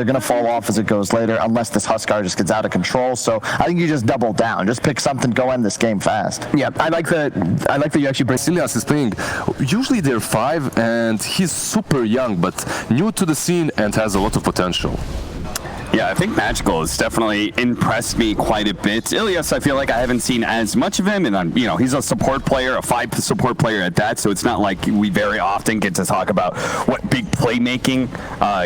they're going to fall off as it goes later, unless this Huskar just gets out of control. So I think you just double down. Just pick something, go end this game fast. Yeah, I like that you actually bring Silias is playing. Usually they're 5, and he's super young, but new to the scene and has a lot of potential. Yeah, I think Magical has definitely impressed me quite a bit. Ilias, I feel like I haven't seen as much of him, and you know, he's a support player, a 5 support player at that, so it's not like we very often get to talk about what big playmaking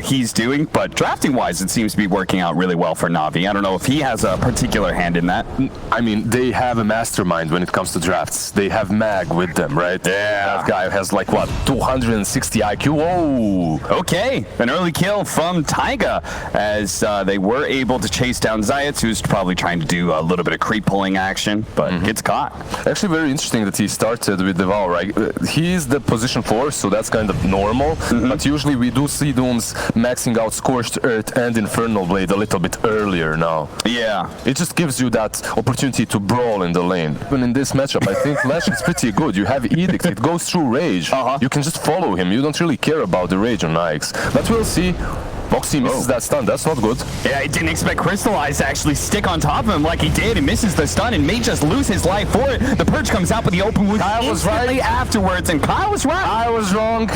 he's doing, but drafting-wise, it seems to be working out really well for Navi. I don't know if he has a particular hand in that. I mean, they have a mastermind when it comes to drafts. They have Mag with them, right? Yeah. That guy has like, what, 260 IQ? Whoa! Okay, an early kill from Taiga as they were able to chase down Zayats, who's probably trying to do a little bit of creep pulling action, but gets caught. Actually, very interesting that he started with Devour, right? He's the position 4, so that's kind of normal, but usually we do see Dooms maxing out Scorched Earth and Infernal Blade a little bit earlier now. Yeah. It just gives you that opportunity to brawl in the lane. Even in this matchup, I think Lash is pretty good. You have Edict, it goes through Rage. You can just follow him. You don't really care about the Rage on Ix. But we'll see. Boxy misses that stun. That's not good. Yeah, I didn't expect Crystallize to actually stick on top of him like he did and misses the stun and may just lose his life for it. The Purge comes out with the open wound instantly afterwards, and Kyle was right. I was wrong.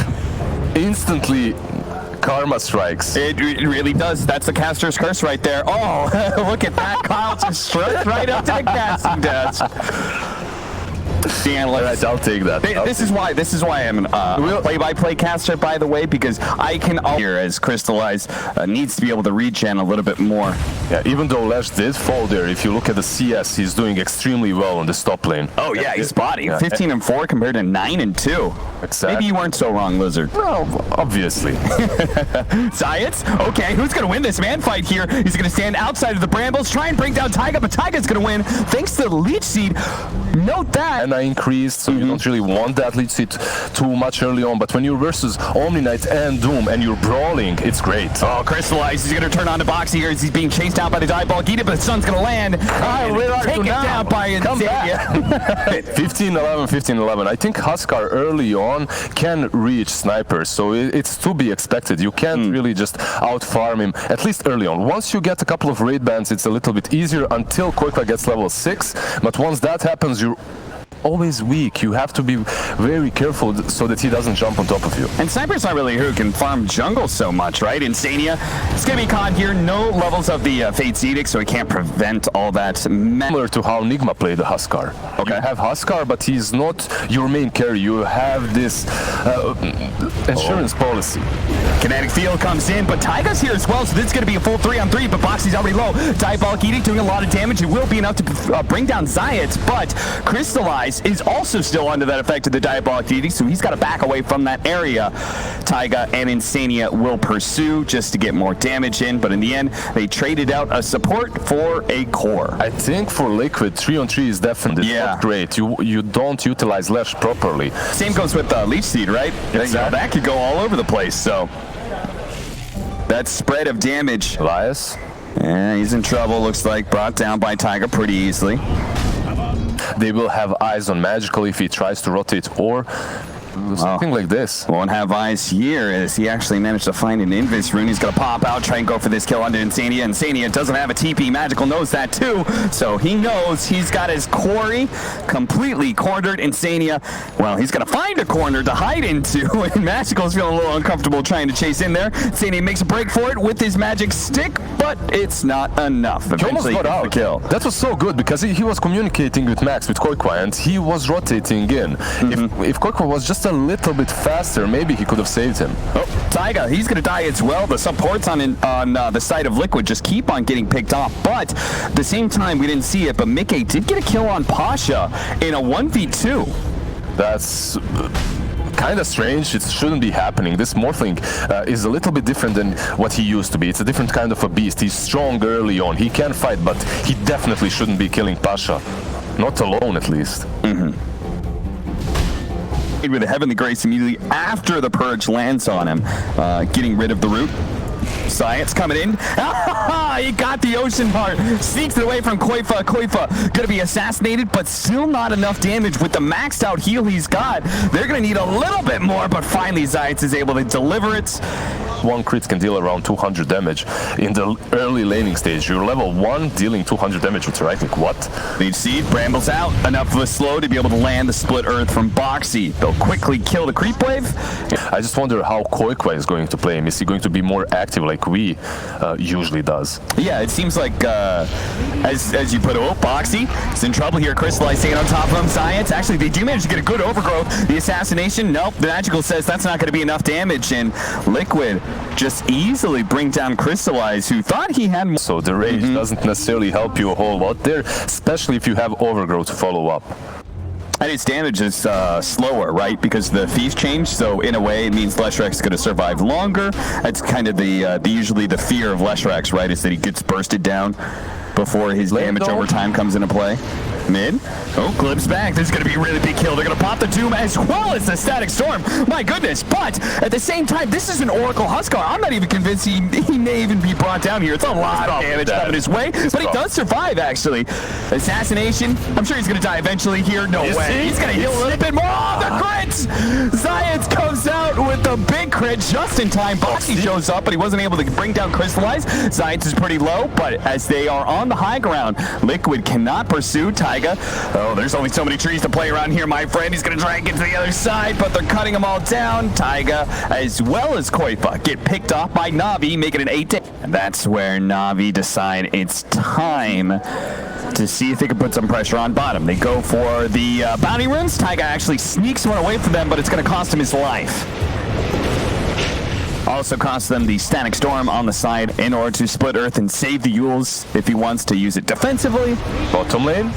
Instantly, karma strikes. It really does. That's the caster's curse right there. Oh, look at that. Kyle just strut right up to the casting desk. Right, I'll take that. This is why I'm a play-by-play caster, by the way, because I can hear as Crystallize needs to be able to regen a little bit more. Yeah, even though Lash did fall there, if you look at the CS, he's doing extremely well on this top lane. Oh yeah, he's spotty. 15 and 4 compared to 9 and 2. Exactly. Maybe you weren't so wrong, Lizard. No, obviously. Zayats? Okay, who's gonna win this man fight here? He's gonna stand outside of the brambles, try and bring down Taiga, but Taiga's gonna win thanks to the Leech Seed. Note that. And I increased, so you don't really want that Leech Seed too much early on, but when you're versus Omni Knight and Doom and you're brawling, it's great. Oh, Crystallize, he's gonna turn on to Boxy here as he's being chased out by the Diabolic Edict, but the sun's gonna land. Take it down by Vincere. 15-11, 15-11. I think Huskar early on can reach snipers, so it's to be expected. You can't really just out-farm him, at least early on. Once you get a couple of raid bans, it's a little bit easier until Koikwa gets level 6, but once that happens, you're always weak. You have to be very careful so that he doesn't jump on top of you. And Sniper's not really who can farm jungle so much, right? Insania, it's gonna be caught here. No levels of the Fate's Edict, so he can't prevent all that. Similar to how Nigma played the Huskar. Okay. You have Huskar, but he's not your main carry. You have this insurance policy. Kinetic Field comes in, but Taiga's here as well, so this is going to be a full 3-on-3, but Boxy's already low. Diabolic Edict doing a lot of damage. It will be enough to bring down Zayats, but Crystallize is also still under that effect of the Diabolic Edict, so he's got to back away from that area. Taiga and Insania will pursue just to get more damage in, but in the end, they traded out a support for a core. I think for Liquid, 3-on-3 is definitely not great. You don't utilize Lash properly. Same goes with Leech Seed, right? Exactly. That could go all over the place, so that spread of damage. Elias? Yeah, he's in trouble, looks like. Brought down by Taiga pretty easily. They will have eyes on Magical if he tries to rotate or something like this. Won't have eyes here as he actually managed to find an Invis rune. He's going to pop out, try and go for this kill onto Insania. Insania doesn't have a TP. Magical knows that too, so he knows he's got his quarry completely cornered. Insania, well, he's going to find a corner to hide into, and Magical's feeling a little uncomfortable trying to chase in there. Insania makes a break for it with his magic stick, but it's not enough. He almost got out. The kill. That was so good because he was communicating with Max, with Koikwa, and he was rotating in. If Koikwa was just a little bit faster, maybe he could have saved him. Oh, Taiga, he's going to die as well. The supports on the side of Liquid just keep on getting picked off, but at the same time, we didn't see it, but Mickey did get a kill on Pasha in a 1v2. That's kind of strange. It shouldn't be happening. This Morphling is a little bit different than what he used to be. It's a different kind of a beast. He's strong early on. He can fight, but he definitely shouldn't be killing Pasha. Not alone, at least. With a Heavenly Grace immediately after the Purge lands on him, getting rid of the root. Zayats coming in. He got the Ocean Heart. Sneaks it away from Koifa. Koifa going to be assassinated, but still not enough damage with the maxed out heal he's got. They're going to need a little bit more, but finally Zayats is able to deliver it. One crit can deal around 200 damage. In the early laning stage, you're level 1 dealing 200 damage with right click. What? Lead seed, Brambles out. Enough of a slow to be able to land the split earth from Boxy. They'll quickly kill the creep wave. I just wonder how Koikwa is going to play him. Is he going to be more active like we usually does? Yeah, it seems like, as you put it, Boxy is in trouble here. Crystallize staying on top of him. Science, actually, they do manage to get a good overgrowth. The assassination, nope. The Magical says that's not going to be enough damage, and Liquid just easily bring down Crystallize, who thought he had more. So the rage doesn't necessarily help you a whole lot there, especially if you have overgrowth to follow up. And its damage is slower, right? Because the feast changed, so in a way it means Leshrac is going to survive longer. That's kind of the usually the fear of Leshrac, right? Is that he gets bursted down before his damage over time comes into play. Mid. Oh, Glib's back. This is going to be a really big kill. They're going to pop the Doom as well as the Static Storm. My goodness. But at the same time, this is an Oracle Huskar. I'm not even convinced he may even be brought down here. It's a lot of damage coming his way. But he does survive, actually. Assassination. I'm sure he's going to die eventually here. No way. He's going to heal a little bit more. Oh, the crits! Zayats comes out with the big crit just in time. Boxy shows up, but he wasn't able to bring down Crystallize. Zayats is pretty low, but as they are on the high ground, Liquid cannot pursue Taiga. Oh, there's only so many trees to play around here, my friend. He's going to try and get to the other side, but they're cutting them all down. Taiga, as well as Koifa, get picked off by Navi, making it an 8-10. And that's where Navi decide it's time to see if they can put some pressure on bottom. They go for the bounty runes. Taiga actually sneaks one away from them, but it's going to cost him his life. Also costs them the Static Storm on the side in order to split Earth and save the Yules if he wants to use it defensively. Bottom lane.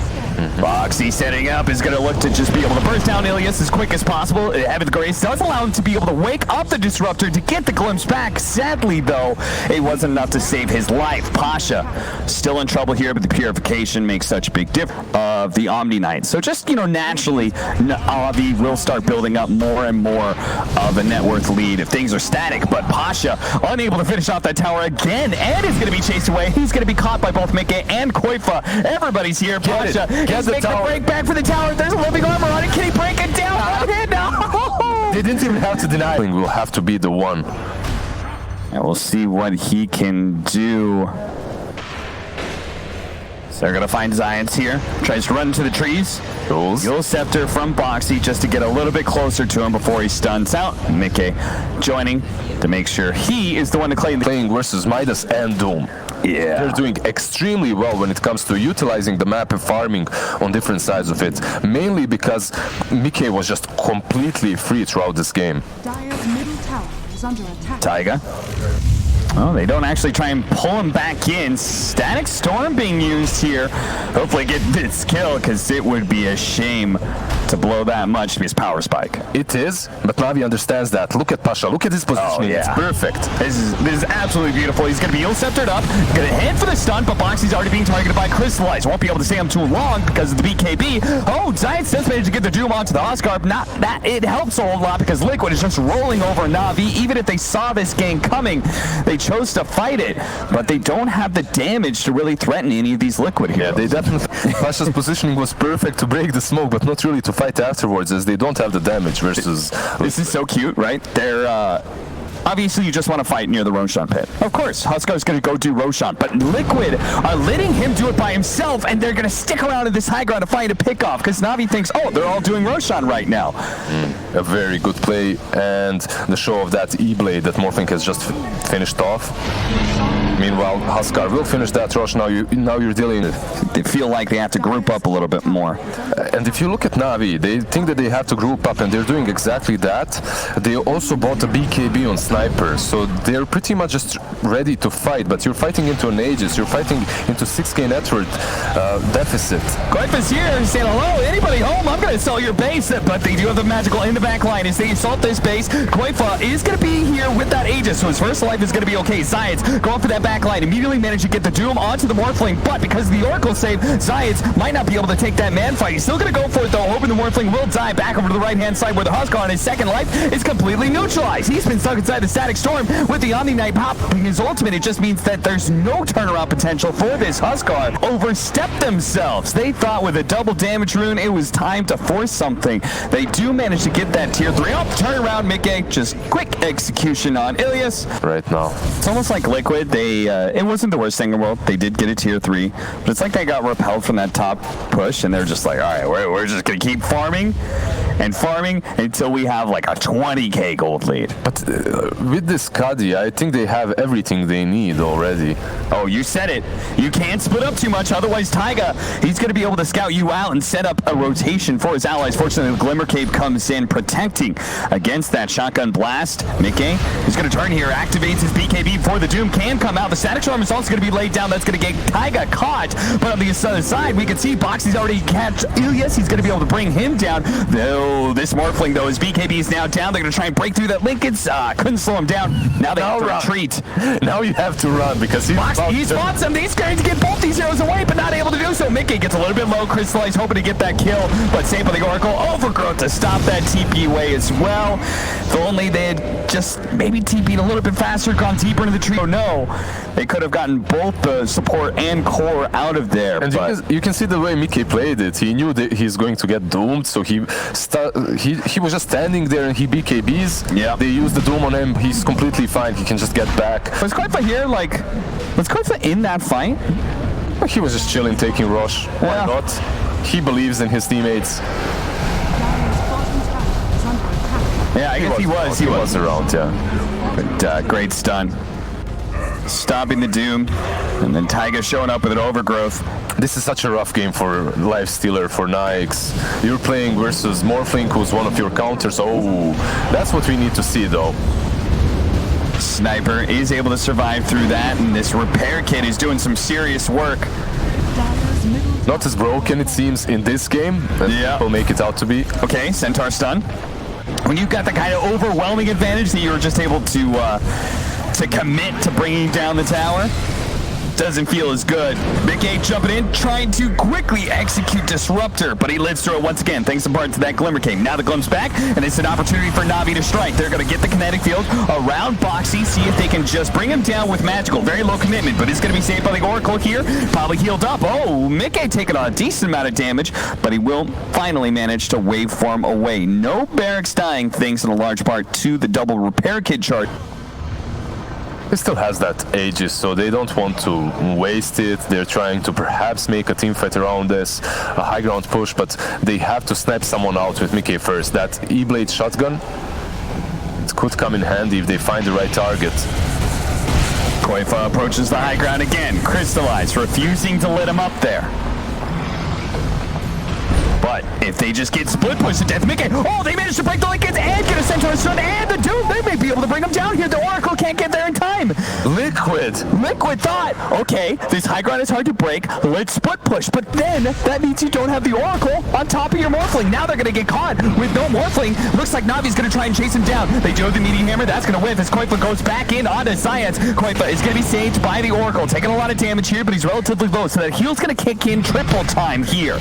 Boxy setting up is going to look to just be able to burst down Ilias as quick as possible. Heaven's Grace does allow him to be able to wake up the Disruptor to get the glimpse back. Sadly, though, it wasn't enough to save his life. Pasha still in trouble here, but the Purification makes such a big difference of the Omni Knight. So just, naturally, Navi will start building up more and more of a net worth lead if things are static. But Pasha unable to finish off that tower again, and is going to be chased away. He's going to be caught by both Mickey and Koifa. Everybody's here. Pasha is making the break back for the tower. There's a living armor on it. Can he break it down? No! They didn't even have to deny. We'll have to be the one. And we'll see what he can do. So they're going to find Zayats here. Tries to run into the trees. Yule Scepter from Boxy just to get a little bit closer to him before he stuns out. Mickey joining to make sure he is the one to claim the playing versus Midas and Doom. Yeah. They're doing extremely well when it comes to utilizing the map and farming on different sides of it. Mainly because Mickey was just completely free throughout this game. Dire's middle tower is under attack. Taiga. Oh, they don't actually try and pull him back in. Static Storm being used here. Hopefully get this kill, because it would be a shame to blow that much to be his power spike. It is, but Navi understands that. Look at Pasha. Look at his positioning. Oh, yeah. It's perfect. This is absolutely beautiful. He's going to be Yule Sceptered up. Going to head for the stun, but Boxy's already being targeted by Crystallize. Won't be able to stay him too long because of the BKB. Oh, Zayats does manage to get the Doom onto the Huskar. Not that it helps a whole lot because Liquid is just rolling over Navi. Even if they saw this game coming, they chose to fight it, but they don't have the damage to really threaten any of these Liquid heroes. Yeah, they definitely. Pasha's positioning was perfect to break the smoke, but not really to fight afterwards, as they don't have the damage versus. This is so cute, right? They're obviously you just want to fight near the Roshan pit. Of course, Huskar's going to go do Roshan, but Liquid are letting him do it by himself, and they're going to stick around in this high ground to find a pick-off, because Navi thinks, oh, they're all doing Roshan right now. A very good play, and the show of that E-Blade that Morphing has just finished off. Meanwhile, Huskar will finish that rush. Now you're dealing. They feel like they have to group up a little bit more. And if you look at Navi, they think that they have to group up, and they're doing exactly that. They also bought a BKB on Sniper, so they're pretty much just ready to fight. But you're fighting into an Aegis. You're fighting into 6k net worth deficit. Koifa's here saying, hello, anybody home? I'm going to sell your base. But they do have the magical in the back line as they assault this base. Koifa is going to be here with that Aegis, so his first life is going to be okay. Zayats going for that back line, immediately managed to get the Doom onto the Morphling, but because of the Oracle save, Zayats might not be able to take that man fight. He's still going to go for it, though, hoping the Morphling will die back over to the right-hand side where the Huskar on his second life is completely neutralized. He's been stuck inside the Static Storm with the Omni Knight popping his ultimate. It just means that there's no turnaround potential for this Huskar. Overstepped themselves. They thought with a double damage rune, it was time to force something. They do manage to get that tier 3 up. Turnaround, Mickey, just quick execution on Ilias. Right now. It's almost like Liquid. They it wasn't the worst thing in the world. They did get a tier 3, but it's like they got repelled from that top push, and they're just like, all right, we're just going to keep farming and farming until we have like a 20k gold lead. But with this Kadi, I think they have everything they need already. Oh, you said it. You can't split up too much, otherwise Taiga, he's going to be able to scout you out and set up a rotation for his allies. Fortunately, the Glimmer Cape comes in, protecting against that shotgun blast. Mickey is going to turn here, activates his BKB before the Doom can come out. The Static Storm is also going to be laid down. That's going to get Taiga caught. But on the other side, we can see Boxy's already catch Ilias. He's going to be able to bring him down. Though this Morphling, though, his BKB is now down. They're going to try and break through that Lincoln's. Couldn't slow him down. Now they have to retreat. Now you have to run because he spots him. He's going to get both these heroes away, but not able to do so. Mickey gets a little bit low. Crystallize hoping to get that kill, but saved by the Oracle. Overgrowth to stop that TP away as well. If only they had just maybe TP'd a little bit faster, gone deeper into the tree. Oh no, they could have gotten both the support and core out of there. And you can see the way Mickey played it. He knew that he's going to get doomed, so he was just standing there and he BKBs. Yeah. They used the doom on him. He's completely fine. He can just get back. Was Koifa here? Like, was Koifa in that fight? He was just chilling, taking rush. Why not? He believes in his teammates. Yeah, I guess he was around, yeah. But great stun. Stopping the Doom, and then Taiga showing up with an Overgrowth. This is such a rough game for Lifestealer, for Nyx. You're playing versus Morphling, who's one of your counters. Oh, that's what we need to see, though. Sniper is able to survive through that, and this repair kit is doing some serious work. Not as broken, it seems, in this game as people make it out to be. Okay, Centaur stun. When you've got the kind of overwhelming advantage that you were just able to commit to bringing down the tower, doesn't feel as good. Mickey jumping in, trying to quickly execute Disruptor, but he lives through it once again, thanks in part to that Glimmer Cape. Now the Glimp's back, and it's an opportunity for Navi to strike. They're going to get the kinetic field around Boxy, see if they can just bring him down with Magical. Very low commitment, but it's going to be saved by the Oracle here. Probably healed up. Oh, Mickey taking a decent amount of damage, but he will finally manage to waveform away. No barracks dying, thanks in a large part to the double repair kit chart. It still has that Aegis, so they don't want to waste it. They're trying to perhaps make a team fight around this, a high ground push, but they have to snipe someone out with Mickey first. That E-Blade shotgun, it could come in handy if they find the right target. Koifa approaches the high ground again. Crystallize, refusing to let him up there. But if they just get split pushed to death, Mickey, oh, they managed to break the Lincolns and get a Centaur stun and the Doom. They may be able to bring them down here. The Oracle can't get there in time. Liquid thought, okay, this high ground is hard to break. Let's split push. But then that means you don't have the Oracle on top of your Morphling. Now they're going to get caught with no Morphling. Looks like Navi's going to try and chase him down. They do the Meteor Hammer. That's going to whiff as Koifa goes back in onto Science. Koifa is going to be saved by the Oracle. Taking a lot of damage here, but he's relatively low. So that heal's going to kick in triple time here.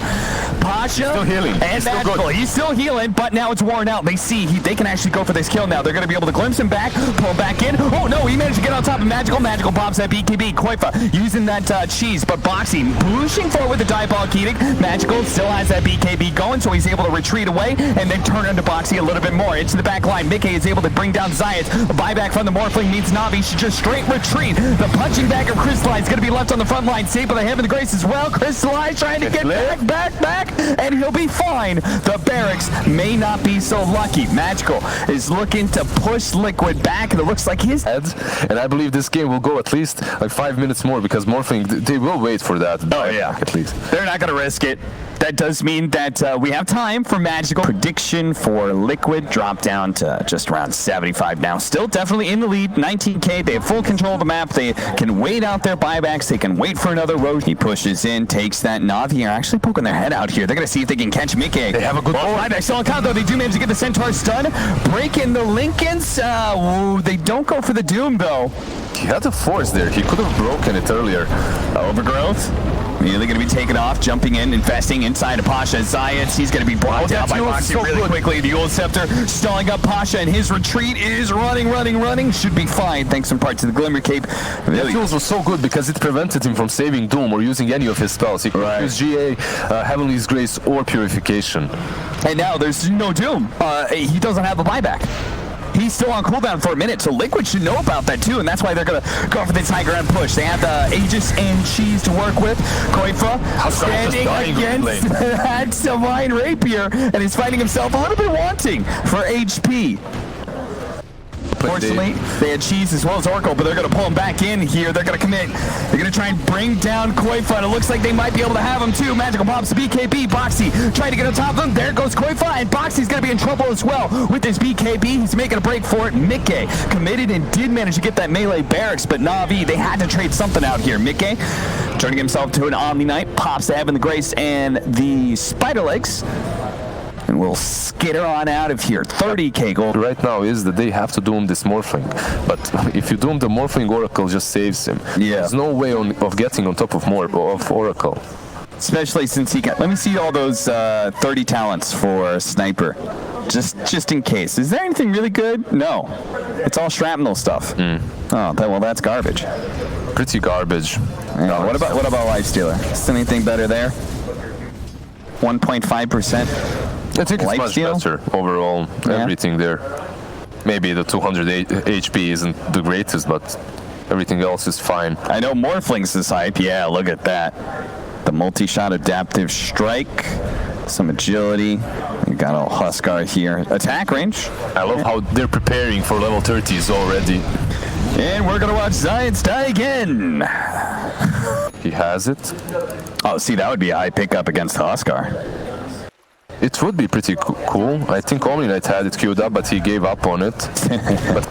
Pasha still healing. And Magical. He's still healing, but now it's worn out. They see they can actually go for this kill now. They're going to be able to glimpse him back, pull back in. Oh no, he managed to get on top of Magical. Magical pops that BKB. Koifa using that cheese, but Boxy pushing forward with the Diabolic Edict. Magical still has that BKB going, so he's able to retreat away and then turn into Boxy a little bit more. Into the back line. Mickey is able to bring down Zayat. A buyback from the Morphling means Navi should just straight retreat. The punching bag of Crystallize is going to be left on the front line. Saved by the Heaven of Grace as well. Crystallize trying to get back, and he'll be fine. The barracks may not be so lucky. Magical is looking to push Liquid back, and it looks like his heads. And I believe this game will go at least like 5 minutes more because Morphling, they will wait for that. Oh yeah, at least. They're not going to risk it. That does mean that we have time for Magical. Prediction for Liquid drop down to just around 75 now. Still definitely in the lead, 19k. They have full control of the map. They can wait out their buybacks. They can wait for another road. He pushes in, takes that. Navi are actually poking their head out here. They're going to see if they can catch Mickey. They have a good buyback still on count, though. They do manage to get the Centaur stun. Breaking the Lincolns. They don't go for the Doom, though. He had a force there. He could have broken it earlier. Overgrowth. Immediately going to be taken off, jumping in, investing inside of Pasha. Zayats, he's going to be blocked out by Boxy really quickly. The Ul Scepter stalling up Pasha, and his retreat is running. Should be fine, thanks in part to the Glimmer Cape. That tools was so good because it prevented him from saving Doom or using any of his spells. He could use GA, Heavenly's Grace, or Purification. And now there's no Doom. He doesn't have a buyback. He's still on cooldown for a minute, so Liquid should know about that too, and that's why they're going to go for this high ground push. They have the Aegis and Cheese to work with. Koifa standing against that Divine Rapier, and he's finding himself a little bit wanting for HP. Unfortunately, they had Cheese as well as Oracle, but they're going to pull him back in here. They're going to commit. They're going to try and bring down Koifa, and it looks like they might be able to have him too. Magical pops BKB. Boxy trying to get on top of him. There goes Koifa, and Boxy's going to be in trouble as well with this BKB. He's making a break for it. Mickey committed and did manage to get that melee barracks, but Navi, they had to trade something out here. Mickey turning himself to an Omni Knight, pops the Heaven, the Grace, and the Spider Legs. And we'll skitter on out of here. 30k gold. Right now is that they have to doom this Morphling. But if you doom the Morphling, Oracle just saves him. Yeah. There's no way of getting on top of Oracle. Especially since he got... Let me see all those 30 talents for Sniper. Just in case. Is there anything really good? No. It's all shrapnel stuff. Oh, well, that's garbage. Pretty garbage. Yeah, what about Lifestealer? Is anything better there? 1.5%. I think it's much better overall. Yeah. Everything there. Maybe the 200 HP isn't the greatest, but everything else is fine. I know Morphling's is hype. Yeah, look at that. The multi-shot adaptive strike. Some agility. We got a Huskar here. Attack range. I love how they're preparing for level 30s already. And we're going to watch Zayats die again. He has it. Oh, see, that would be a high pickup against Huskar. It would be pretty cool. I think Omni Knight had it queued up, but he gave up on it. But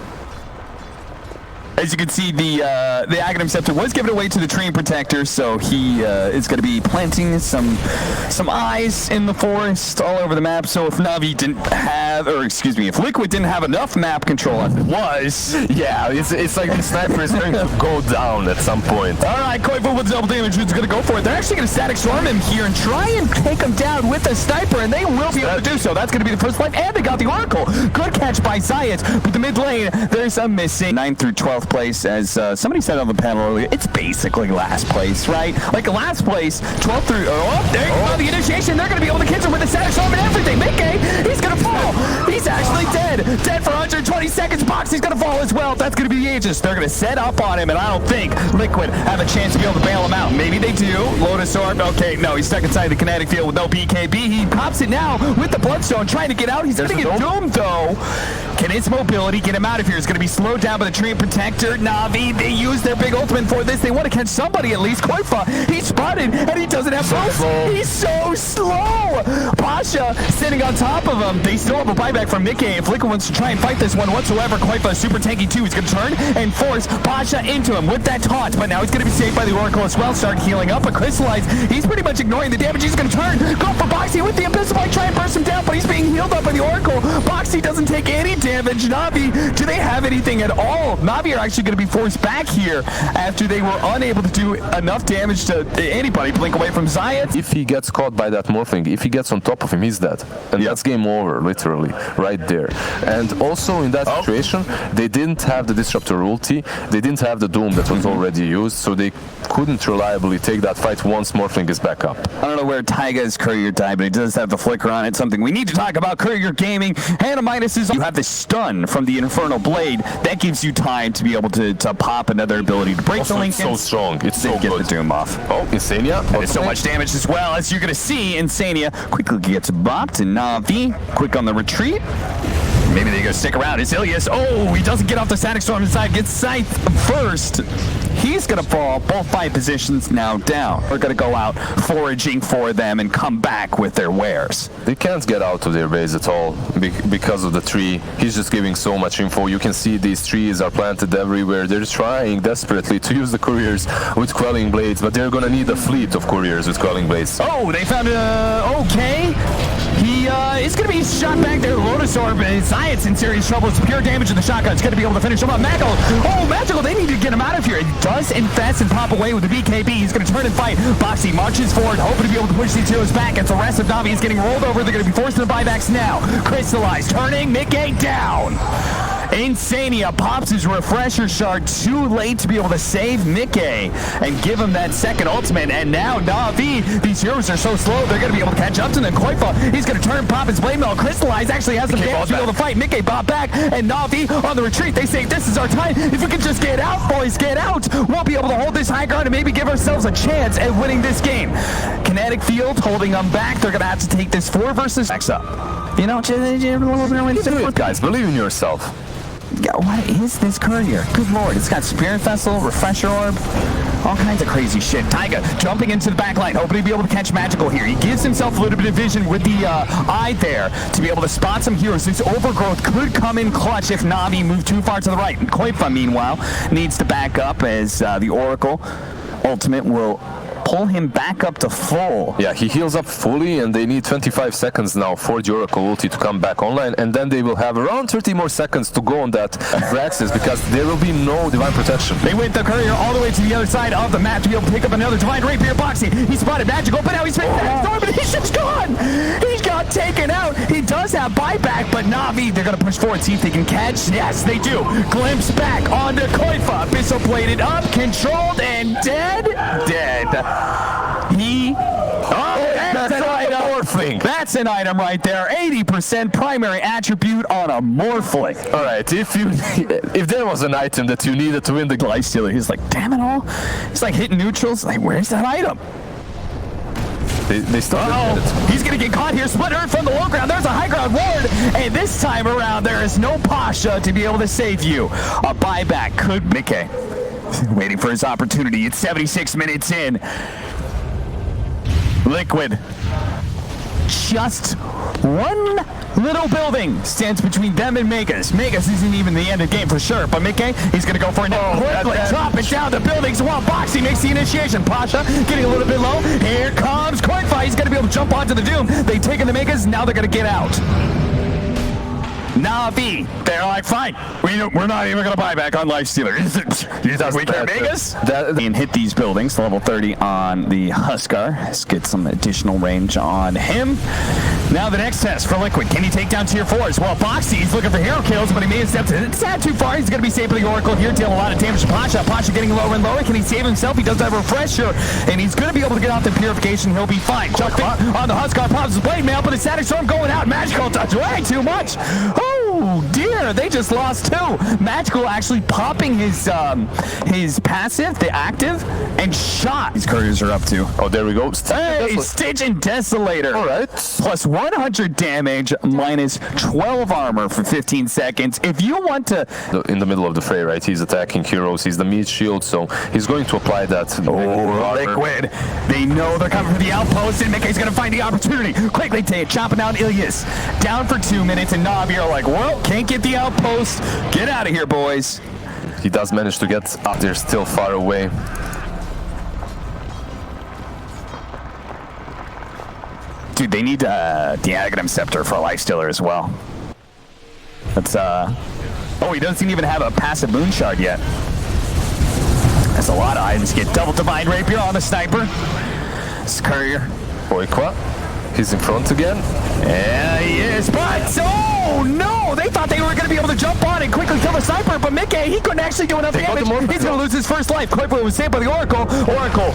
as you can see, the Aghanim Scepter was given away to the Treant Protector, so he is going to be planting some eyes in the forest all over the map. So if Navi didn't have, or excuse me, if Liquid didn't have enough map control as it was, yeah, it's like the sniper is going to go down at some point. All right, Koifa with double damage is going to go for it. They're actually going to static storm him here and try and take him down with a sniper, and they will be able to do so. That's going to be the first life, and they got the Oracle. Good catch by Zayats, but the mid lane, there's a missing 9th through 12th place. As somebody said on the panel earlier, it's basically last place, right? Like last place, 12th through, there you go, the initiation. They're going to be able to catch him with the static storm and everything. Mickey, he's going to fall. He's actually dead. Dead for 120 seconds. Box, he's going to fall as well. That's going to be the Aegis. They're going to set up on him, and I don't think Liquid have a chance to be able to bail him out. Maybe they do. Lotus Orb. Okay, no, he's stuck inside the kinetic field with no BKB. He pops it now with the Bloodstone, trying to get out. He's going to get doomed, though. Can his mobility get him out of here? It's going to be slowed down by the Treant Protector. Navi, they use their big ultimate for this. They want to catch somebody at least. Koifa, he's spotted, and he doesn't have boost. He's so slow. Pasha sitting on top of him. They still have a buyback from Mickey. If Liquid wants to try and fight this one whatsoever, Koifa is super tanky too. He's going to turn and force Pasha into him with that taunt, but now he's going to be saved by the Oracle as well. Start healing up, but Crystallize, he's pretty much ignoring the damage. He's going to turn, go for Boxy with the Abyssal Blade, try and burst him down, but he's being healed up by the Oracle. Boxy doesn't take any damage. Navi, do they have anything at all? Navi are actually going to be forced back here after they were unable to do enough damage to anybody. Blink away from Zayats. If he gets caught by that Morphling, if he gets on top of him, he's dead. And that's game over, literally, right there. And also in that situation, they didn't have the Disruptor ulti, they didn't have the Doom that was already used, so they couldn't reliably take that fight once Morphling is back up. I don't know where Taiga's Courier died, but it does have the flicker on it. Something we need to talk about. Courier Gaming. Hannah Midas is. You have the stun from the Infernal Blade. That gives you time to be able to pop another ability to break Also, the link. it's so strong. It's so get good. the Doom off. Oh, Insania. And it's so much damage as well. As you're going to see, Insania quickly gets bopped, and Navi quick on the retreat. Maybe they go stick around. It's Ilias. Oh, he doesn't get off the static storm inside. Gets Scythe first. He's going to fall. Both 5 positions now down. We're going to go out foraging for them and come back with their wares. They can't get out of their base at all because of the tree. He's just giving so much info. You can see these trees are planted everywhere. They're trying desperately to use the couriers with Quelling Blades, but they're going to need a fleet of couriers with Quelling Blades. Oh, they found okay. He it's going to be shot back there. Lotus Orb and Science in serious trouble. It's pure damage in the shotgun. It's going to be able to finish him up. Magical. Oh, Magical. They need to get him out of here. He does infest and pop away with the BKB. He's going to turn and fight. Boxy marches forward, hoping to be able to push these heroes back. As the rest of Navi is getting rolled over. They're going to be forced into buybacks now. Crystallize, turning Mickey down. Insania pops his refresher shard too late to be able to save Mickey and give him that second ultimate. And now Navi, these heroes are so slow, they're going to be able to catch up to them. Koifa, he's going to turn, pop his blade mail. Crystallize actually has the damage to be able to fight. Mickey bought back, and Navi on the retreat. They say, this is our time. If we can just get out, boys, get out, we'll be able to hold this high ground and maybe give ourselves a chance at winning this game. Kinetic Field holding them back. They're going to have to take this 4 versus X up. You know, Do it, guys. Believe in yourself. Yeah, what is this courier? Good lord, it's got Spirit Vessel, Refresher Orb, all kinds of crazy shit. Taiga jumping into the back line, hoping to be able to catch Magical here. He gives himself a little bit of vision with the eye there to be able to spot some heroes. This overgrowth could come in clutch if Navi move too far to the right. Koifa, meanwhile, needs to back up as the Oracle ultimate will pull him back up to full. Yeah, he heals up fully, and they need 25 seconds now for the Oracle ulti to come back online, and then they will have around 30 more seconds to go on that Vraxis because there will be no Divine Protection. They went the courier all the way to the other side of the map to be able to pick up another Divine Rapier Boxy. He spotted Magical, but now he's facing that storm, but he's just gone! He's got taken out. He does have buyback, but Navi, they're going to push forward, see if they can catch. Yes, they do. Glimpse back onto Koifa. Abyssal plated up, controlled, and dead. That's an item. Morphling. That's an item right there. 80% primary attribute on a Morphling. All right, if there was an item that you needed to win the Lifestealer, he's like, damn it all. He's like hitting neutrals. Like, where's that item? They still he's going to get caught here. Split Earth from the low ground. There's a high ground ward. And this time around, there is no Pasha to be able to save you. A buyback could Mickey. Waiting for his opportunity. It's 76 minutes in. Liquid. Just one little building stands between them and Megas. Megas isn't even the end of the game for sure, but Mickey, he's going to go for it now. Quickly drop it down the buildings while Boxy makes the initiation. Pasha getting a little bit low. Here comes Coinfight. He's going to be able to jump onto the Doom. They've taken the Megas. Now they're going to get out. Navi, they're like, fine, we're not even going to buy back on Lifestealer. You thought we can Vegas? And hit these buildings, level 30 on the Huskar. Let's get some additional range on him. Now the next test for Liquid. Can he take down tier 4s? Well, Boxy's looking for hero kills, but he may have stepped a tad too far. He's going to be safe with the Oracle here, dealing a lot of damage to Pasha. Pasha getting lower and lower. Can he save himself? He does have a refresher, and he's going to be able to get out the purification. He'll be fine. Jumping on the Huskar, pops his blade mail, but the Static Storm going out. Magical touch way too much. Oh dear, they just lost 2. Magical actually popping his passive, the active, and shot. These couriers are up to. Oh, there we go. Hey, Stitch and Desolator. All right. Plus 100 damage, minus 12 armor for 15 seconds. If you want to... In the middle of the fray, right? He's attacking heroes. He's the meat shield, so he's going to apply that. Oh, Liquid. They know they're coming for the outpost, and Mickey's going to find the opportunity. Quickly chopping down Ilias. Down for 2 minutes, and Navi are like, well, can't get the outpost. Get out of here, boys. He does manage to get up there, still far away. Dude, they need Diagonum Scepter for a Lifestealer as well. That's, oh, he doesn't even have a passive Moon Shard yet. That's a lot of items. Get double Divine Rapier on the Sniper. Courier. Boykwa. He's in front again. Yeah, he is, but oh no! They thought they were going to be able to jump on and quickly kill the Sniper, but Mickey, he couldn't actually do enough damage. He's going to lose his first life. Quickly was saved by the Oracle. Oracle,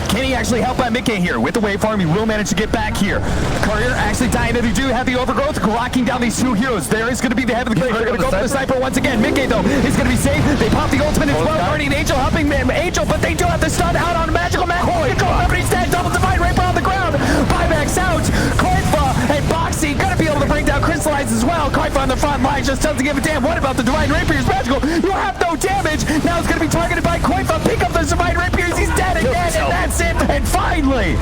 can he actually help out Mickey here? With the waveform, he will manage to get back here. Courier actually dying to do have the overgrowth, locking down these 2 heroes. There is going to be the head of the grave. They're going to go for the Sniper once again. Mickey, though, is going to be safe. They pop the ultimate as well. Guardian Angel helping Angel, but they do have to stun out on Magical Man. Holy crap, he's dead. Double Divine Raper on the ground. Buybacks out. Koifa and Boxy going to be able to bring down Crystallize as well. Koifa on the front line just doesn't give a damn. What about the Divine Rapiers? Magical, you have no damage. Now it's going to be targeted by Koifa. Pick up the Divine Rapiers. He's dead again, and that's it. And finally,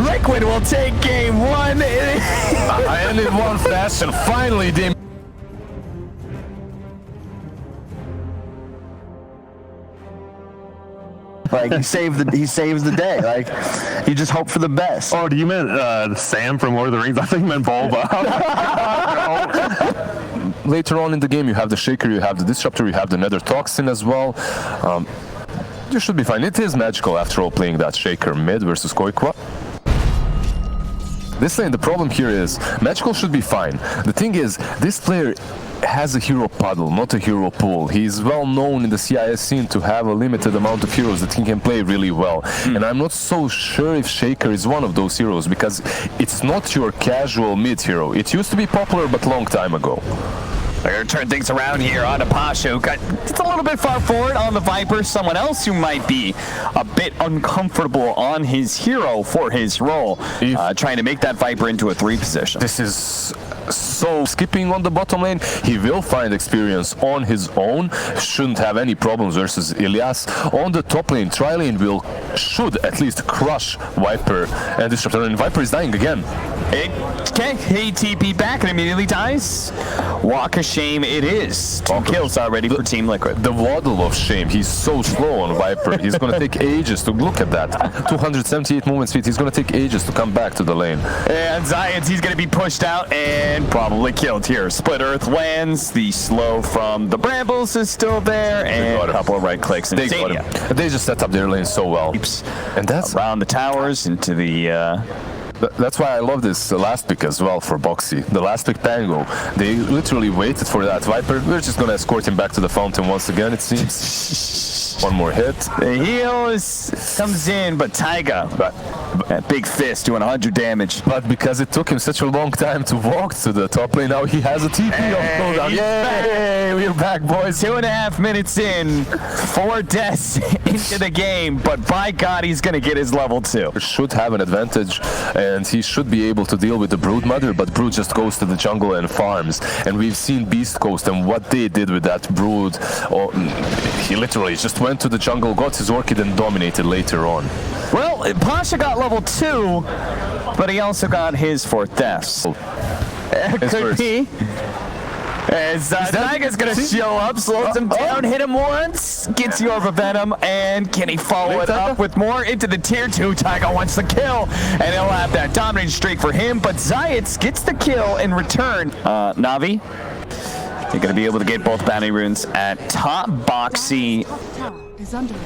Liquid will take game 1. And in one fashion, finally, they... Like he saves the day. Like you just hope for the best. Oh, do you meant Sam from Lord of the Rings? I think you meant Bulba. Later on in the game, you have the Shaker, you have the Disruptor, you have the Nether Toxin as well. You should be fine. It is magical, after all, playing that Shaker mid versus Koikwa. This lane, the problem here is magical should be fine. The thing is, this player has a hero puddle, not a hero pool. He's well known in the CIS scene to have a limited amount of heroes that he can play really well. And I'm not so sure if Shaker is one of those heroes, because it's not your casual mid hero. It used to be popular, but long time ago. They're going to turn things around here on Pasha, who got just a little bit far forward on the Viper. Someone else who might be a bit uncomfortable on his hero for his role, trying to make that Viper into a 3 position. This is so skipping on the bottom lane. He will find experience on his own. Shouldn't have any problems versus Ilias. On the top lane, Tri-Lane should at least crush Viper and Disruptor. And Viper is dying again. Okay, he TP back and immediately dies. Walk of Shame it is. 2 kills already for Team Liquid. The Waddle of Shame. He's so slow on Viper. He's going to take ages to look at that. 278 movement speed. He's going to take ages to come back to the lane. And Zions, he's going to be pushed out and probably killed here. Split Earth lands. The slow from the Brambles is still there. And a couple of right clicks. They got him. They just set up their lane so well. And that's around the towers into the... That's why I love this last pick as well for Boxy. The last pick, Pango. They literally waited for that Viper. We're just going to escort him back to the fountain once again, it seems. One more hit. The heal comes in, but Taiga, that big fist doing 100 damage. But because it took him such a long time to walk to the top lane, now he has a TP of cooldown. Yay! We're back, boys. 2.5 minutes in, 4 deaths into the game, but by God, he's going to get his level 2. Should have an advantage, and he should be able to deal with the Brood Mother, but Brood just goes to the jungle and farms. And we've seen Beast Coast and what they did with that Brood. He literally just went to the jungle, got his Orchid, and dominated later on. Well, Pasha got level 2, but he also got his 4th death. Could be. As Taiga's going to show up, slows him down, hit him once, gets the Orb of Venom, and can he follow it up with more into the tier 2? Taiga wants the kill, and he'll have that dominating streak for him, but Zayats gets the kill in return. Navi, you're going to be able to get both bounty runes at top. Boxy,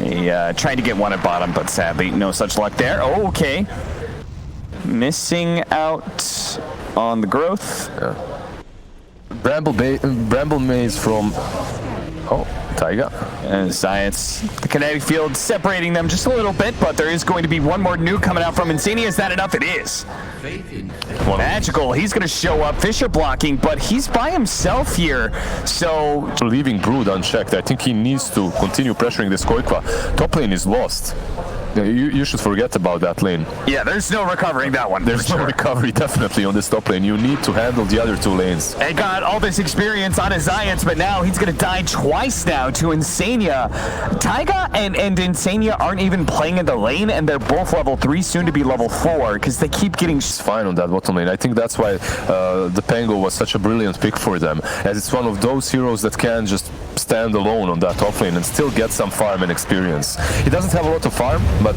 he tried to get one at bottom, but sadly, no such luck there. Oh, okay. Missing out on the growth. Bramble Maze from... Oh, Taiga. Science. The kinetic field separating them just a little bit, but there is going to be one more nuke coming out from Vincere. Is that enough? It is. Magical. He's going to show up. Fisher blocking, but he's by himself here. So leaving Brood unchecked. I think he needs to continue pressuring this Koikwa. Top lane is lost. You should forget about that lane. Yeah, there's no recovering that one. There's no recovery definitely on this top lane. You need to handle the other 2 lanes. He got all this experience on his Zions, but now he's going to die twice now to Insania. Taiga and Insania aren't even playing in the lane, and they're both level 3, soon to be level 4, because they keep getting... It's fine on that bottom lane. I think that's why the Pango was such a brilliant pick for them, as it's one of those heroes that can just stand alone on that top lane and still get some farm and experience. He doesn't have a lot of farm, but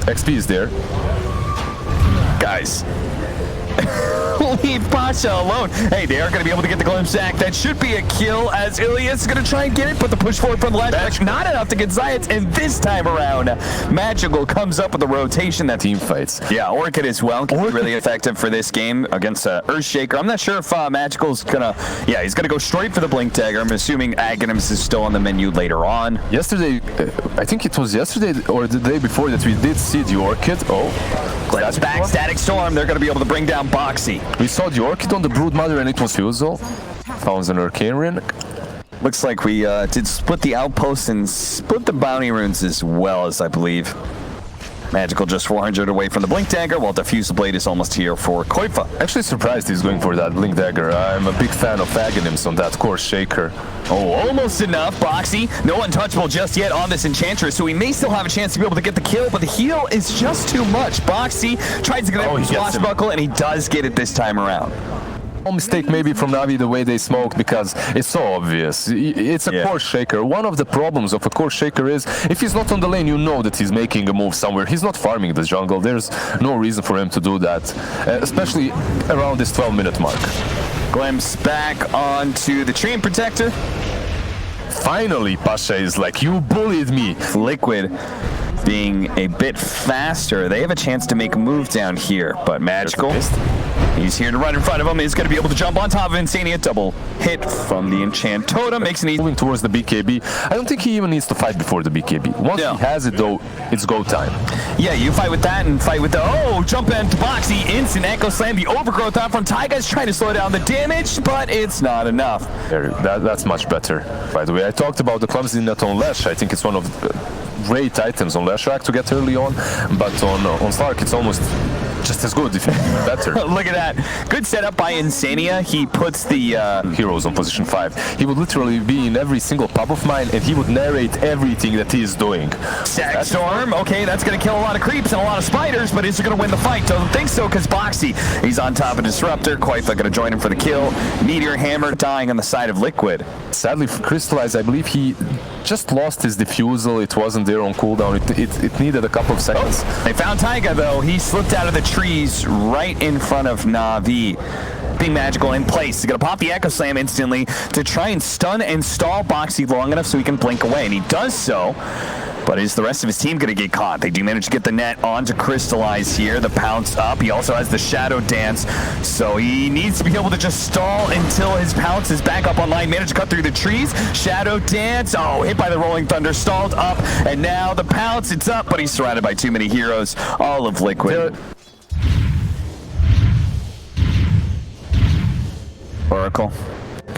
XP is there. Guys, leave Pasha alone. Hey, they are going to be able to get the glimpse sack. That should be a kill, as Ilias is going to try and get it, but the push forward from the left, not enough to get Zayats, and this time around, Magical comes up with the rotation that team fights. Yeah, Orchid as well can be really effective for this game against Earthshaker. I'm not sure if Magical's gonna, yeah, he's gonna go straight for the Blink Dagger. I'm assuming Aghanim's is still on the menu later on. Yesterday, I think it was yesterday or the day before that we did see the Orchid. Oh, that's back, Static Storm. They're gonna be able to bring down Boxy. We saw the Orchid on the Brood Mother and it was Fusel. Found an Arcane Ring. Looks like we did split the outposts and split the bounty runes as well, as I believe. Magical just 400 away from the Blink Dagger, while Diffuse Blade is almost here for Koifa. Actually surprised he's going for that Blink Dagger. I'm a big fan of Aghanims on that Core Shaker. Oh, almost enough. Boxy, no untouchable just yet on this Enchantress, so he may still have a chance to be able to get the kill, but the heal is just too much. Boxy tries to get it with Swashbuckle, and he does get it this time around. Mistake maybe from Navi the way they smoked, because it's so obvious. It's a core shaker. One of the problems of a core shaker is if he's not on the lane, you know that he's making a move somewhere. He's not farming the jungle. There's no reason for him to do that, especially around this 12-minute mark. Glimpse back onto the Treant Protector. Finally, Pasha is like, you bullied me. Liquid being a bit faster. They have a chance to make a move down here, but Magical, he's here to run in front of him. He's going to be able to jump on top of Vincere. Double hit from the Enchant Totem. Makes an easy. Moving towards the BKB. I don't think he even needs to fight before the BKB. Once he has it, though, it's go time. Yeah, you fight with that and fight with the... Oh, jump into Boxy. Instant Echo Slam. The overgrowth out from Taiga's trying to slow down the damage, but it's not enough. That's much better. By the way, I talked about the clumsiness on Lash. I think it's one of the great items on Lashrak to get early on, but on Stark it's almost just as good, if not better. Look at that. Good setup by Insania. He puts the heroes on position 5. He would literally be in every single pub of mine and he would narrate everything that he is doing. Static Storm. Okay, that's going to kill a lot of creeps and a lot of spiders, but is it going to win the fight? Don't think so, because Boxy, he's on top of Disruptor. Quite going to join him for the kill. Meteor Hammer dying on the side of Liquid. Sadly for Crystallize, I believe he just lost his diffusal. It wasn't there on cooldown. It needed a couple of seconds. Oh, they found Taiga, though. He slipped out of the trees right in front of Navi. Being Magical in place. He's going to pop the Echo Slam instantly to try and stun and stall Boxy long enough so he can blink away. And he does so. But is the rest of his team going to get caught? They do manage to get the net onto Crystallize here. The pounce up. He also has the Shadow Dance. So he needs to be able to just stall until his pounce is back up online. Managed to cut through the trees. Shadow Dance. Oh, hit by the Rolling Thunder. Stalled up. And now the pounce. It's up, but he's surrounded by too many heroes. All of Liquid. Oracle.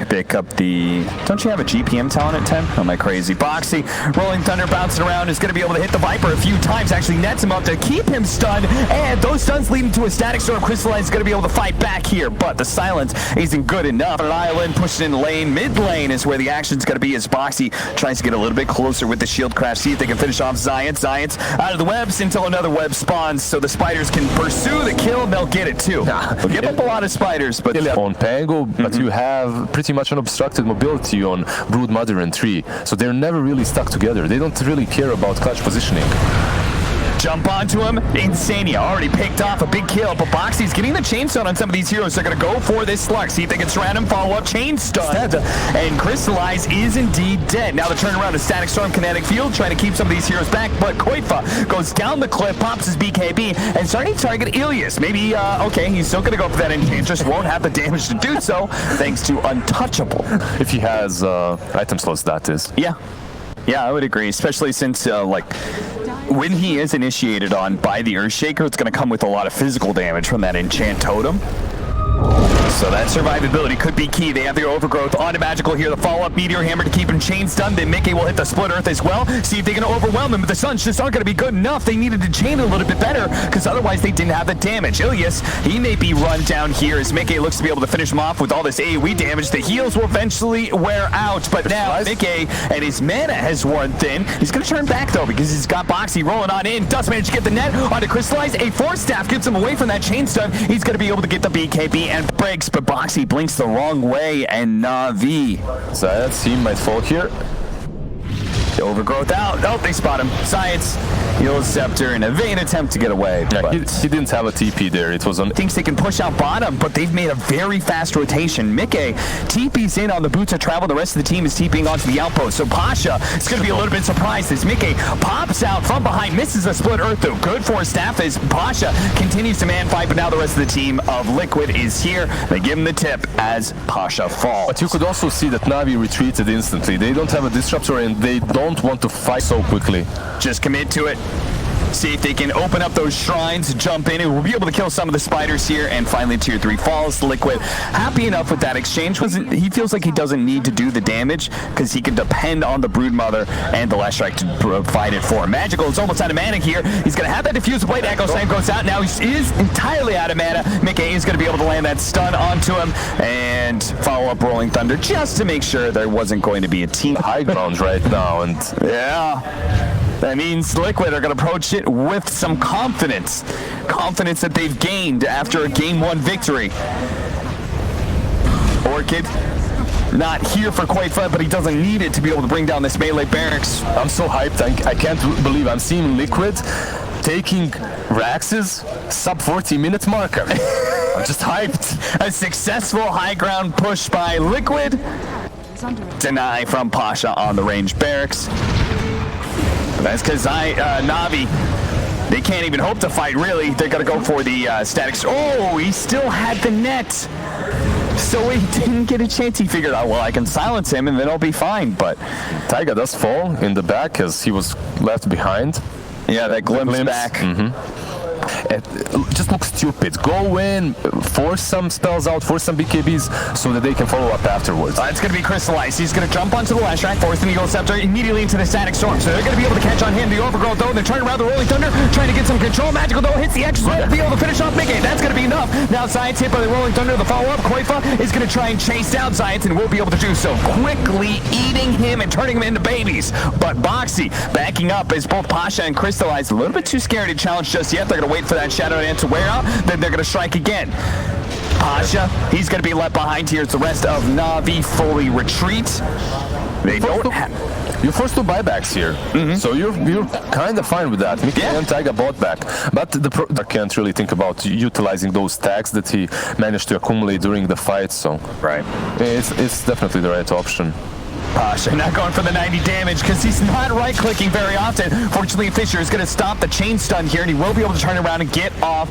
Pick up the... Don't you have a GPM talent at 10? Oh, am I crazy? Boxy, Rolling Thunder bouncing around, is going to be able to hit the Viper a few times. Actually nets him up to keep him stunned, and those stuns leading to a Static Storm. Crystallize is going to be able to fight back here, but the silence isn't good enough. An island pushing in lane. Mid lane is where the action's going to be as Boxy tries to get a little bit closer with the shield crash. See if they can finish off Zion. Zion's out of the webs until another web spawns, so the spiders can pursue the kill, and they'll get it too. They'll give up a lot of spiders, but... On Pango, but you have pretty much unobstructed mobility on Brood Mother and Tree, so they're never really stuck together. They don't really care about clutch positioning. Jump onto him. Insania already picked off a big kill, but Boxy's getting the chain stun on some of these heroes. They're going to go for this Slug. See if they can surround him, follow up, chain stun. And Crystallize is indeed dead. Now the turnaround is Static Storm, Kinetic Field, trying to keep some of these heroes back, but Koifa goes down the cliff, pops his BKB, and starting to target Ilias. Maybe, okay, he's still going to go for that Enchantress, won't have the damage to do so, thanks to Untouchable. If he has item slots, that is. Yeah. Yeah, I would agree, especially since, when he is initiated on by the Earthshaker, it's going to come with a lot of physical damage from that Enchant Totem. So that survivability could be key. They have their overgrowth onto Magical here. The follow-up Meteor Hammer to keep him chain stunned. Then Mickey will hit the Split Earth as well. See if they can overwhelm him. But the Suns just aren't going to be good enough. They needed to chain it a little bit better because otherwise they didn't have the damage. Ilias, he may be run down here as Mickey looks to be able to finish him off with all this AoE damage. The heals will eventually wear out. But now Mickey and his mana has worn thin. He's going to turn back though because he's got Boxy rolling on in. Does manage to get the net onto Crystallize. A Force Staff gets him away from that chain stun. He's going to be able to get the BKB and breaks, but Boxy blinks the wrong way, and Navi. So that team might fall here. The overgrowth out. Oh, they spot him. Science, heals Scepter in a vain attempt to get away. Yeah, he didn't have a TP there. It was on. Thinks they can push out bottom, but they've made a very fast rotation. Mickey TP's in on the Boots of Travel. The rest of the team is TPing onto the outpost. So Pasha is going to be a little bit surprised as Mickey pops out from behind, misses a Split Earth though. Good for staff as Pasha continues to man fight, but now the rest of the team of Liquid is here. They give him the tip as Pasha falls. But you could also see that Navi retreated instantly. They don't have a Disruptor and they don't want to fight so quickly. Just commit to it. See if they can open up those shrines, jump in, and we'll be able to kill some of the spiders here. And finally, Tier 3 falls. Liquid happy enough with that exchange. He feels like he doesn't need to do the damage because he can depend on the Broodmother and the Last Strike to provide it for him. Magical is almost out of mana here. He's going to have that Diffuse Blade. Echo Slam goes out. Now he is entirely out of mana. Mickey is going to be able to land that stun onto him and follow up Rolling Thunder just to make sure there wasn't going to be a team high ground right now. And yeah. That means Liquid are going to approach it with some confidence. Confidence that they've gained after a Game 1 victory. Orchid not here for quite fun, but he doesn't need it to be able to bring down this melee barracks. I'm so hyped. I can't believe I'm seeing Liquid taking Rax's sub 40-minute marker. I'm just hyped. A successful high ground push by Liquid. Deny from Pasha on the range barracks. That's because Navi, they can't even hope to fight, really. They're going to go for the statics. Oh, he still had the net. So he didn't get a chance. He figured out, well, I can silence him and then I'll be fine. But Taiga does fall in the back as he was left behind. Yeah, that glimpse back. It just looks stupid. Go in, force some spells out, force some BKBs so that they can follow up afterwards. It's going to be Crystallized. He's going to jump onto the last track, force the Eagle Scepter immediately into the Static Storm. So they're going to be able to catch on him. The Overgrowth, though, they're turning around the Rolling Thunder, trying to get some control. Magical, though, hits the X to be able to finish off Mickey. That's going to be enough. Now Science hit by the Rolling Thunder. The follow-up, Koifa is going to try and chase down Science and will be able to do so, quickly eating him and turning him into babies. But Boxy backing up as both Pasha and Crystallized a little bit too scared to challenge just yet. They're going to wait for that Shadow Dance to wear out, then they're going to strike again. Pasha, he's going to be left behind here as the rest of Navi fully retreat. They don't have... You're forced to buybacks here, so you're kind of fine with that. Mickey and Taiga bought back, but the pro can't really think about utilizing those stacks that he managed to accumulate during the fight, so it's definitely the right option. Pasha not going for the 90 damage because he's not right-clicking very often. Fortunately, Fisher is going to stop the chain stun here, and he will be able to turn around and get off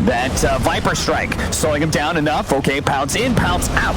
that Viper Strike. Slowing him down enough. Okay, pounce in, pounce out.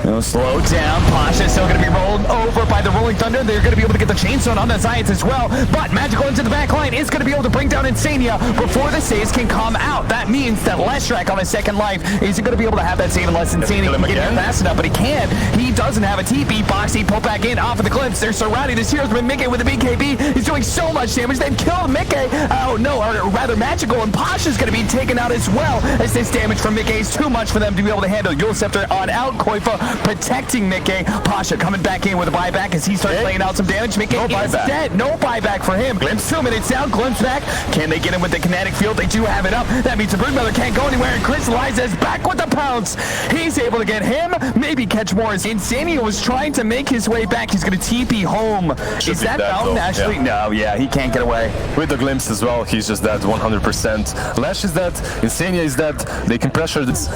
No, slow down. Pasha is still going to be rolled over by the Rolling Thunder. They're going to be able to get the chain stun on that Science as well. But Magical into the back line is going to be able to bring down Insania before the saves can come out. That means that Leshrac on his second life isn't going to be able to have that save unless Insania can get there fast enough. But he can. He doesn't have a TP. Boxy pulled back in off of the glimpse. They're surrounding his heroes with Mickey with the BKB. He's doing so much damage. They've killed Mickey. Oh no, or rather Magical, and Pasha's going to be taken out as well, as this damage from Mickey is too much for them to be able to handle. Eagle Scepter on out. Koifa protecting Mickey. Pasha coming back in with a buyback as he starts laying out some damage. Mickey is dead. No buyback for him. Glimpse 2 minutes down. Glimpse back. Can they get him with the kinetic field? They do have it up. That means the Broodmother can't go anywhere, and Crystallize is back with the pounce. He's able to get him. Maybe catch more as Insania was trying to make his way back. He's going to TP home. Is that Mountain actually? No, yeah, he can't get away. With the glimpse as well, he's just dead 100%. Lash is dead. Insania is dead. They can pressure this.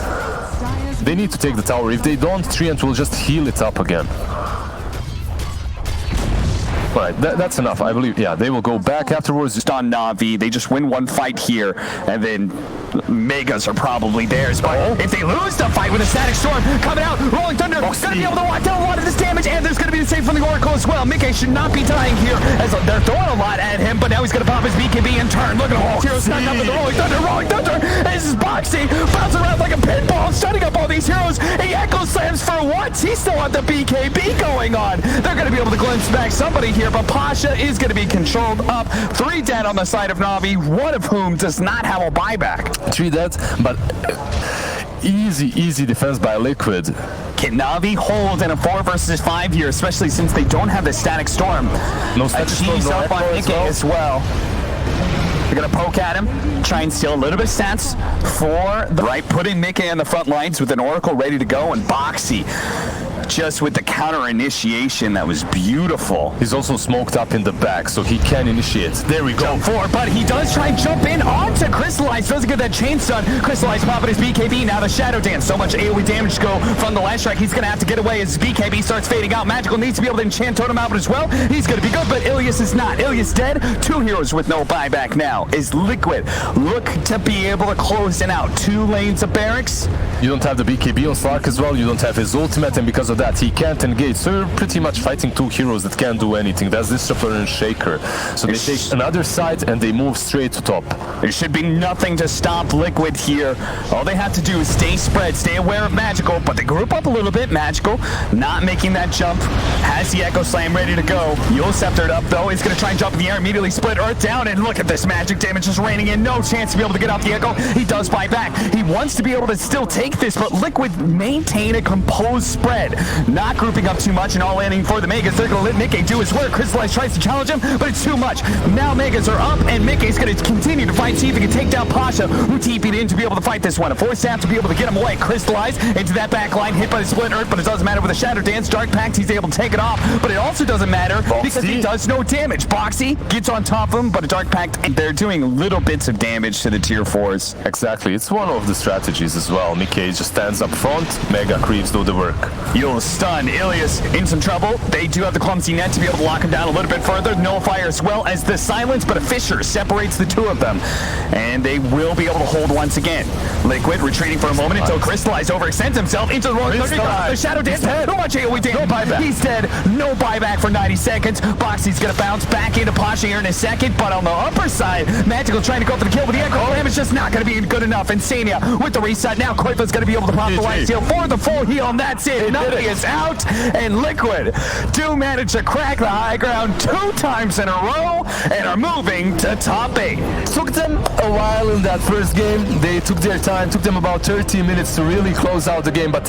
They need to take the tower. If they don't, Treant will just heal it up again. Right, that's enough, I believe. Yeah, they will go back afterwards. Just on Navi, they just win one fight here, and then Megas are probably theirs. But if they lose the fight with a Static Storm coming out, Rolling Thunder going to be able to walk down a lot of this damage, and there's going to be the save from the Oracle as well. Mickey should not be dying here, as they're throwing a lot at him, but now he's going to pop his BKB and turn. Look at all heroes snuck up with the Rolling Thunder. Rolling Thunder, this is Boxy, bouncing around like a pinball, setting up all these heroes. He echo slams for once. He still have the BKB going on. They're going to be able to glimpse back somebody here, but Pasha is going to be controlled up. 3 dead on the side of Navi, one of whom does not have a buyback. 3 dead, but easy defense by Liquid. Can Navi hold in a 4 versus 5 here, especially since they don't have the Static Storm? No Static Storm, no up on Mickey as well. They're going to poke at him, try and steal a little bit of stats for the right, putting Mickey on the front lines with an Oracle ready to go, and Boxy just with the counter initiation. That was beautiful. He's also smoked up in the back, so he can initiate. There we go. Jump forward, but he does try and jump in onto Crystallize. Doesn't get that chain stun. Crystallize popping his BKB. Now the Shadow Dance. So much AoE damage to go from the last strike. He's going to have to get away as his BKB starts fading out. Magical needs to be able to enchant Totem out as well. He's going to be good, but Ilias is not. Ilias dead. 2 heroes with no buyback now. Is Liquid look to be able to close in out 2 lanes of barracks? You don't have the BKB on Slark as well. You don't have his ultimate, and because of that, he can't engage. So you're pretty much fighting 2 heroes that can't do anything. That's Disruptor and Shaker. So they take another side and they move straight to top. There should be nothing to stop Liquid here. All they have to do is stay spread, stay aware of Magical, but they group up a little bit. Magical not making that jump. Has the Echo Slam ready to go. Eagle Sceptered up though. He's going to try and jump in the air, immediately split Earth down, and look at this magic damage just raining in. No chance to be able to get off the Echo. He does buy back. He wants to be able to still take this, but Liquid maintain a composed spread. Not grouping up too much and all landing for the Megas. They're going to let Mickey do his work. Crystallize tries to challenge him, but it's too much. Now Megas are up, and Mickey's going to continue to fight find, see if he can take down Pasha, who TP'd in to be able to fight this one. A force staff to be able to get him away. Crystallize into that back line, hit by the split earth, but it doesn't matter with a Shadow Dance. Dark Pact, he's able to take it off, but it also doesn't matter because he does no damage. Boxy gets on top of him, but a Dark Pact, they're doing little bits of damage to the tier 4s. Exactly, it's one of the strategies as well. Nikkei just stands up front, Mega Creeps do the work. You'll stun Ilias in some trouble. They do have the clumsy net to be able to lock him down a little bit further. Nullifier as well as the silence, but a fissure separates the two of them. And they will be able to hold once again. Liquid retreating for a moment until Crystallize overextends himself into the wrong. The Shadow Dance. No much AoE damage. No buyback. He's dead. No buyback for 90 seconds. Boxy's gonna bounce back into Pasha here in a second, but on the upper side, Magical trying to go for the kill, but the echo damage just not gonna be good enough. Insania with the reset. Now Koifa's gonna be able to pop the light seal for the full heal, and that's it. Navi is out, and Liquid do manage to crack the high ground 2 times in a row and are moving to top 8. Took them a while in that first game. They took their time, took them about 30 minutes to really close out the game, but